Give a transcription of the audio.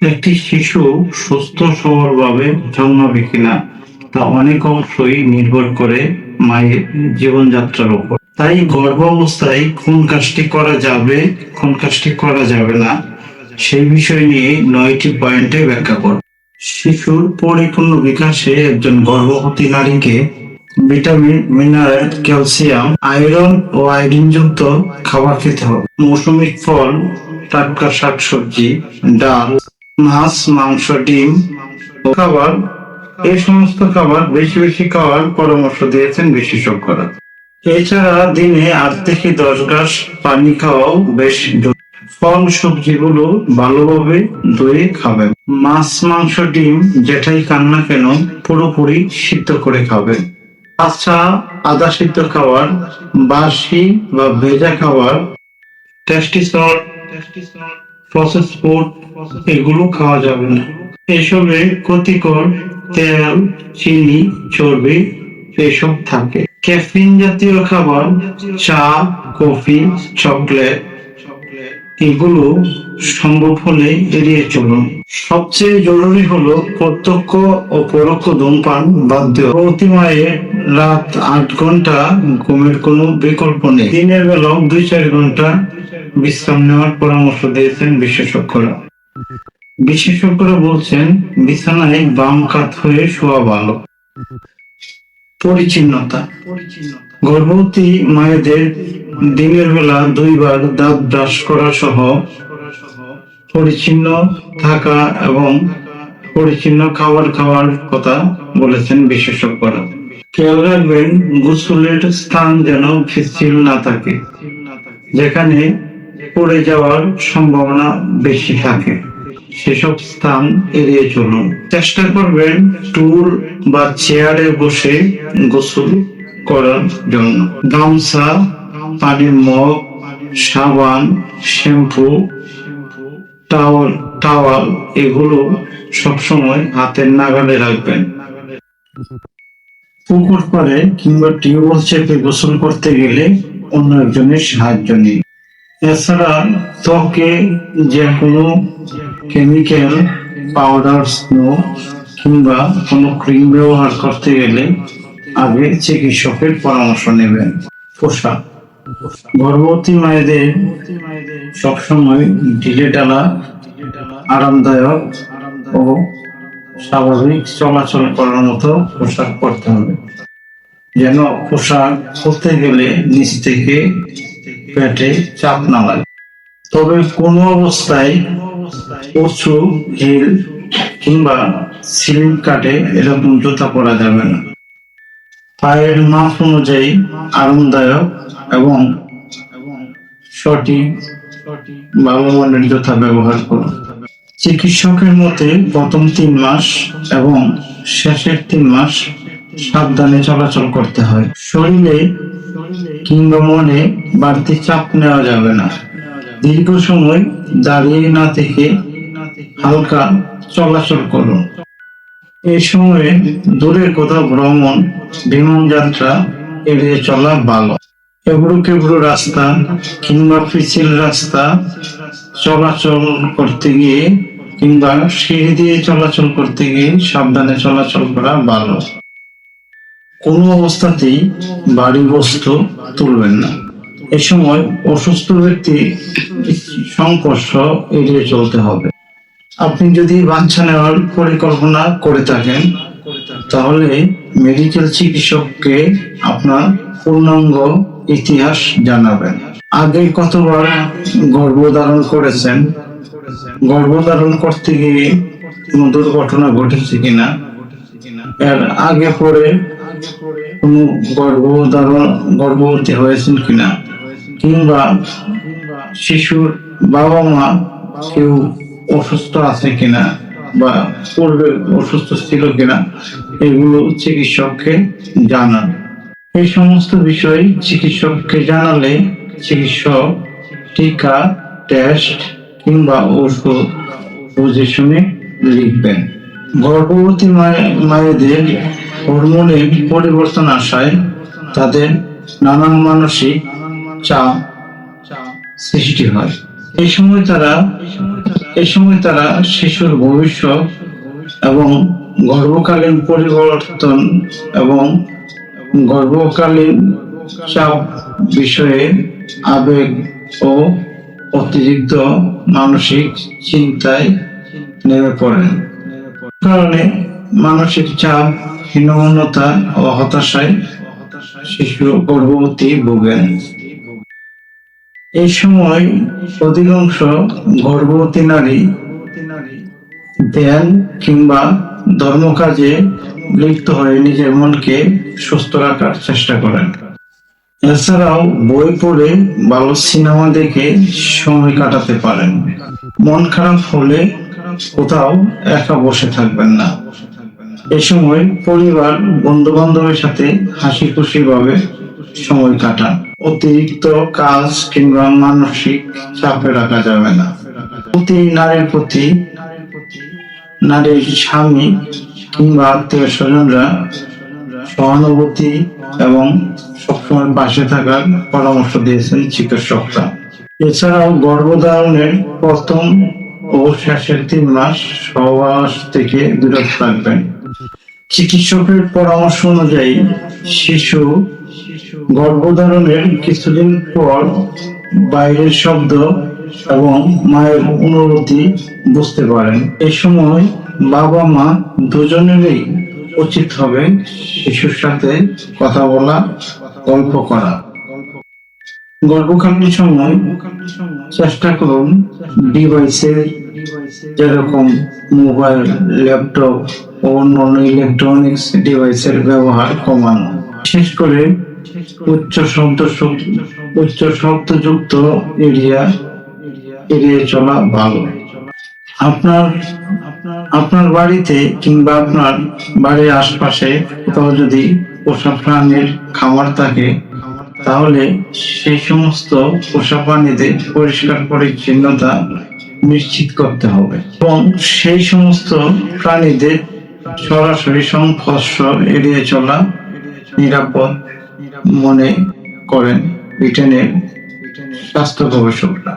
একটি শিশু সুস্থ সবলভাবে জন্মাবে কিনা তা অনেক অংশই নির্ভর করে মায়ের জীবনযাত্রার উপর। তাই গর্ভ অবস্থায় কোন কাজটি করা যাবে, কোন কাজটি করা যাবে না, সেই বিষয় নিয়ে 9টি পয়েন্টে ব্যাখ্যা করব। শিশুর পরিপূর্ণ বিকাশে একজন গর্ভবতী নারীকে ভিটামিন, মিনারেল, ক্যালসিয়াম, আয়রন ও আয়োডিনযুক্ত খাবার খেতে হবে। মৌসুমী ফল, টাটকা শাকসবজি, ডাল, মাছ, মাংস, ডিম খাবার, এই সমস্ত খাবার বেশি বেশি খাওয়ার পরামর্শ দিয়েছেন বিশেষজ্ঞরা। এছাড়া দিনে 8 থেকে 10 গ্লাস পানি খাওয়াও বেশ জরুরি। ফল সবজিগুলো ভালোভাবে ধুয়ে খাবেন। মাছ, মাংস, ডিম যেটাই খান না কেন পুরোপুরি সিদ্ধ করে খাবেন। কাঁচা আদা সিদ্ধ খাবার, বাসি বা ভেজা খাবার, টেস্টি সল্ট, প্রসেস ফুড এগুলো খাওয়া যাবে না। এসবে ক্ষতিকর তেল, চিনি, চর্বি এসব থাকে। ক্যাফিন জাতীয় খাবার, চা, কফি, চকলেট এগুলো সম্ভব হলে এড়িয়ে চলুন। সবচেয়ে জরুরি হলো প্রত্যক্ষ ও পরোক্ষ ধূমপান বাদ দেওয়া। প্রতি মায়ে রাত 8 ঘন্টা ঘুমের কোনো বিকল্প নেই। দিনের বেলাও 2-4 ঘন্টা বিশ্রাম নেওয়ার পরামর্শ দিয়েছেন বিশেষজ্ঞরা। বিশেষজ্ঞরা বলছেন বিছানায় বাম কাত হয়ে শোয়া ভালো। পরিচ্ছন্নতা, গর্ভবতী মায়েদের দিনের বেলা 2 বার দাঁত ব্রাশ করা সহ পরিচ্ছন্ন থাকা এবং পরিচ্ছন্ন খাবার খাওয়ার কথা বলেছেন বিশেষজ্ঞরা। খেয়াল রাখবেন গোসলের স্থান যেন পিচ্ছিল না থাকে, যেখানে পড়ে যাওয়ার সম্ভাবনা বেশি থাকে সেসব স্থান এড়িয়ে চলুন। চেষ্টা করবেন টুল বা চেয়ারে বসে গোসল করার জন্য। গামছা, পানির মগ, সাবান, শ্যাম্পু, টাওয়াল এগুলো সবসময় হাতের নাগালে রাখবেন। পুকুর পাড়ে কিংবা টিউবওয়েল চেপে গোসল করতে গেলে অন্য একজনের সাহায্য নিন। এছাড়া ত্বকে যে কোনো কেমিক্যাল, পাউডার, স্নো কিংবা কোনো ক্রিম ব্যবহার করতে গেলে আগে চিকিৎসকের পরামর্শ নেবেন। পোশাক, গর্ভবতী মায়েদের সবসময় ঢিলেঢালা, আরামদায়ক ও স্বাভাবিক চলাচল করার মতো পোশাক পরতে হবে। যেন পোশাক পরতে গেলে নিচ থেকে পেটে চাপ না লাগে। তবে কোনো অবস্থায় উঁচু হিল কিংবা স্লিম কাটে এরকম জুতা পরা যাবে না। পায়ের মাপ অনুযায়ী আরামদায়ক এবং সঠিক ভালো মানের জুতা ব্যবহার করুন। চিকিৎসকের মতে প্রথম 3 মাস এবং শেষের 3 মাস সাবধানে চলাচল করতে হয়। শরীরে কিংবা মনে বাড়তি চাপ নেওয়া যাবে না। দীর্ঘ সময় দাঁড়িয়ে না থেকে হালকা চলাচল করুন। এই সময়ে দূরের কোথাও ভ্রমণ, বিমান যাত্রা এড়িয়ে চলা ভালো। এবড়ো খেবড়ো রাস্তা কিংবা পিচ্ছিল রাস্তা চলাচল করতে গিয়ে কিংবা সিঁড়ি দিয়ে চলাচল করতে গিয়ে সাবধানে চলাচল করা ভালো। কোনো অবস্থাতেই ভারী বস্তু তুলবেন না। এ সময় অসুস্থ ব্যক্তি সংস্পর্শ এড়িয়ে চলতে হবে। আপনি যদি বাচ্চা নেওয়ার পরিকল্পনা করে থাকেন তাহলে মেডিকেল চিকিৎসককে আপনার পূর্ণাঙ্গ ইতিহাস জানাবেন। আগে কতবার গর্ভধারণ করেছেন, গর্ভধারণ করতে গিয়ে কোনো দুর্ঘটনা ঘটেছে কিনা, এর আগে পরে কোনো গর্ভবতী হয়েছেন কিনা, কিংবা শিশুর বাবা মা কেউ অসুস্থ আছে কিনা বা পূর্বে অসুস্থ ছিল কিনা এগুলো চিকিৎসককে জানান। এই সমস্ত বিষয় চিকিৎসককে জানালে চিকিৎসক টিকা, টেস্ট কিংবা ওষুধ বুঝে শুনে লিখবেন। গর্ভবতী মায়েদের হরমোনের পরিবর্তন আসায় তাদের নানান মানসিক চাপ সৃষ্টি হয়। এই সময় তারা শিশুর ভবিষ্যৎ এবং গর্ভকালীন পরিবর্তন এবং গর্ভকালীন চাপ বিষয়ে আবেগ ও অতিরিক্ত মানসিক চিন্তায় নেমে পড়েন। কারণে মানসিক চাপ, হীনমন্যতা ও হতাশায় শিশু গর্ভবতী ভোগেন। এই সময় অধিকাংশ গর্ভবতী নারী ধ্যান কিংবা ধর্মকাজে লিপ্ত হয়ে নিজের মনকে সুস্থ রাখার চেষ্টা করেন। এছাড়াও বই পড়ে, ভালো সিনেমা দেখে সময় কাটাতে পারেন। মন খারাপ হলে কোথাও একা বসে থাকবেন না। এ সময় পরিবার, বন্ধু বান্ধবের সাথে হাসি খুশি ভাবে সময় কাটান। অতিরিক্ত কাজ কিংবা মানসিক চাপে রাখা যাবে না। নারীর স্বামী কিংবা আত্মীয় স্বজনরা সহানুভূতি এবং সবসময় পাশে থাকার পরামর্শ দিয়েছেন চিকিৎসকরা। এছাড়াও গর্ভধারণের প্রথম ও শেষের 3 মাস সহবাস থেকে বিরত থাকবেন। চিকিৎসকের পরামর্শ অনুযায়ী শিশু গর্ভধারণের কিছুদিন পর বাইরের শব্দ এবং মায়ের অনুভূতি বুঝতে পারেন। এই সময় বাবা মা দুজনেরই উচিত হবে শিশুর সাথে কথা বলা, গল্প করা। গর্ভকালীন সময় চেষ্টা করুন ডিভাইসের, যেরকম মোবাইল, ল্যাপটপ ও অন্যান্য ইলেকট্রনিক্স ডিভাইসের ব্যবহার কমানো। বিশেষ করে উচ্চ শব্দযুক্ত এড়িয়ে চলা ভালো। আপনার বাড়িতে কিংবা আপনার বাড়ির আশপাশে কোথাও যদি পোষা প্রাণীর খামার থাকে, তাহলে সেই সমস্ত পোষা প্রাণীদের পরিষ্কার পরিচ্ছন্নতা নিশ্চিত করতে হবে এবং সেই সমস্ত প্রাণীদের সরাসরি সংস্পর্শ এড়িয়ে চলা নিরাপদ মনে করেন ব্রিটেনের স্বাস্থ্য গবেষকরা।